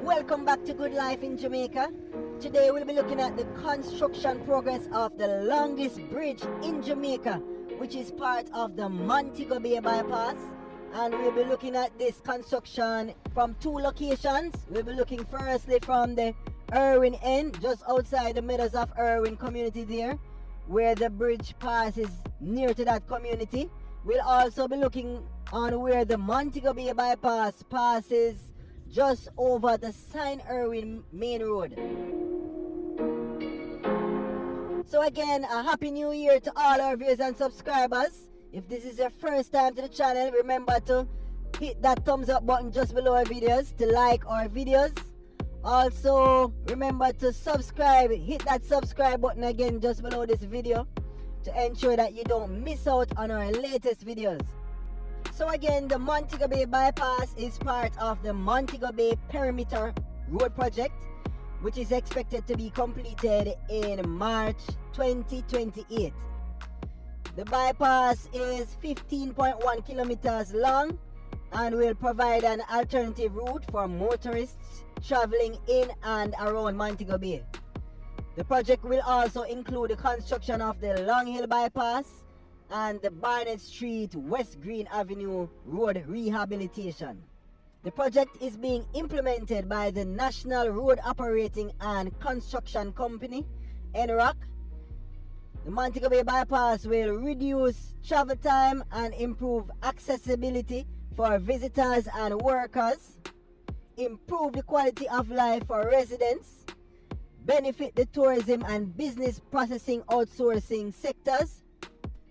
Welcome back to Good Life in Jamaica. Today we'll be looking at the construction progress of the longest bridge in Jamaica, which is part of the Montego Bay Bypass. And we'll be looking at this construction from two locations. We'll be looking firstly from the Irwin end, just outside the Meadows of Irwin community there, where the bridge passes near to that community. We'll also be looking on where the Montego Bay Bypass passes just over the St. Irwin main road. So again, a happy new year to all our viewers and subscribers. If this is your first time to the channel, remember to hit that thumbs up button just below our videos to like our videos. Also, remember to subscribe, hit that subscribe button again just below this video to ensure that you don't miss out on our latest videos. So again, the Montego Bay Bypass is part of the Montego Bay Perimeter Road Project, which is expected to be completed in March 2028. The bypass is 15.1 kilometers long and will provide an alternative route for motorists traveling in and around Montego Bay. The project will also include the construction of the Long Hill Bypass and the Barnett Street West Green Avenue Road rehabilitation. The project is being implemented by the National Road Operating and Construction Company, NROC. The Montego Bay Bypass will reduce travel time and improve accessibility for visitors and workers, improve the quality of life for residents, benefit the tourism and business processing outsourcing sectors.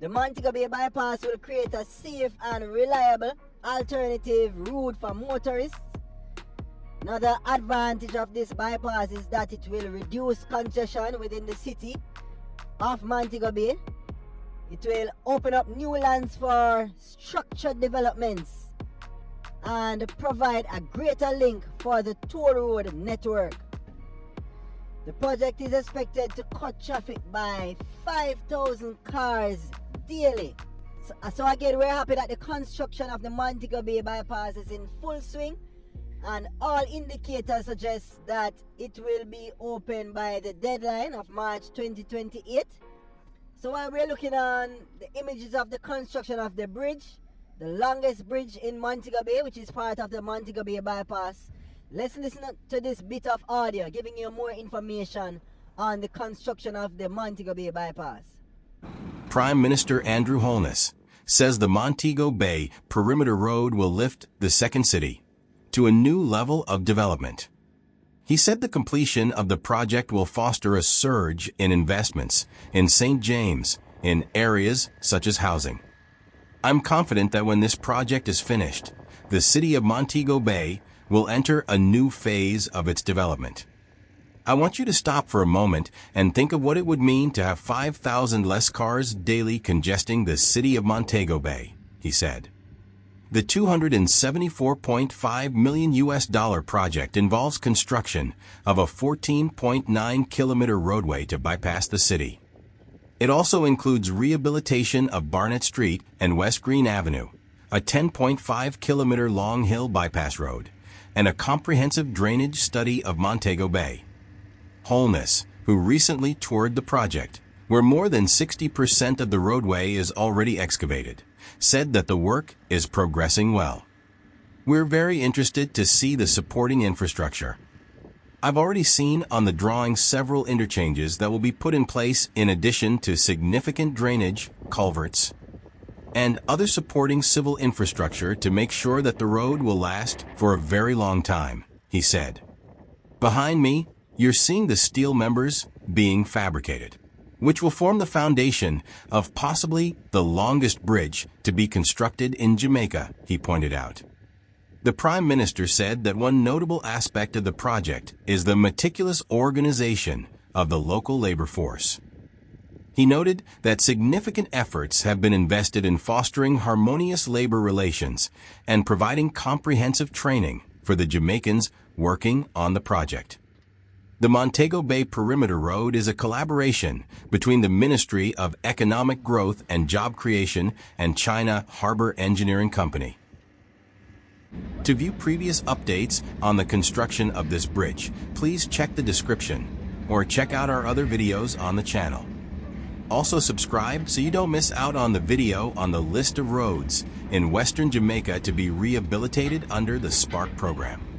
The Montego Bay Bypass will create a safe and reliable alternative route for motorists. Another advantage of this bypass is that it will reduce congestion within the city of Montego Bay. It will open up new lands for structured developments and provide a greater link for the toll road network. The project is expected to cut traffic by 5,000 cars daily. So again, we're happy that the construction of the Montego Bay Bypass is in full swing, and all indicators suggest that it will be open by the deadline of March 2028. So while we're looking on the images of the construction of the bridge, the longest bridge in Montego Bay, which is part of the Montego Bay Bypass, let's listen to this bit of audio giving you more information on the construction of the Montego Bay Bypass. Prime Minister Andrew Holness says the Montego Bay Perimeter Road will lift the second city to a new level of development. He said the completion of the project will foster a surge in investments in St. James in areas such as housing. I'm confident that when this project is finished, the city of Montego Bay will enter a new phase of its development. I want you to stop for a moment and think of what it would mean to have 5,000 less cars daily congesting the city of Montego Bay, he said. The $274.5 million project involves construction of a 14.9-kilometer roadway to bypass the city. It also includes rehabilitation of Barnett Street and West Green Avenue, a 10.5-kilometer Long Hill Bypass road, and a comprehensive drainage study of Montego Bay. Holness, who recently toured the project, where more than 60% of the roadway is already excavated, said that the work is progressing well. We're very interested to see the supporting infrastructure. I've already seen on the drawing several interchanges that will be put in place in addition to significant drainage, culverts, and other supporting civil infrastructure to make sure that the road will last for a very long time, he said. Behind me, you're seeing the steel members being fabricated, which will form the foundation of possibly the longest bridge to be constructed in Jamaica, he pointed out. The Prime Minister said that one notable aspect of the project is the meticulous organization of the local labor force. He noted that significant efforts have been invested in fostering harmonious labor relations and providing comprehensive training for the Jamaicans working on the project. The Montego Bay Perimeter Road is a collaboration between the Ministry of Economic Growth and Job Creation and China Harbor Engineering Company. To view previous updates on the construction of this bridge, please check the description or check out our other videos on the channel. Also subscribe so you don't miss out on the video on the list of roads in Western Jamaica to be rehabilitated under the SPARK program.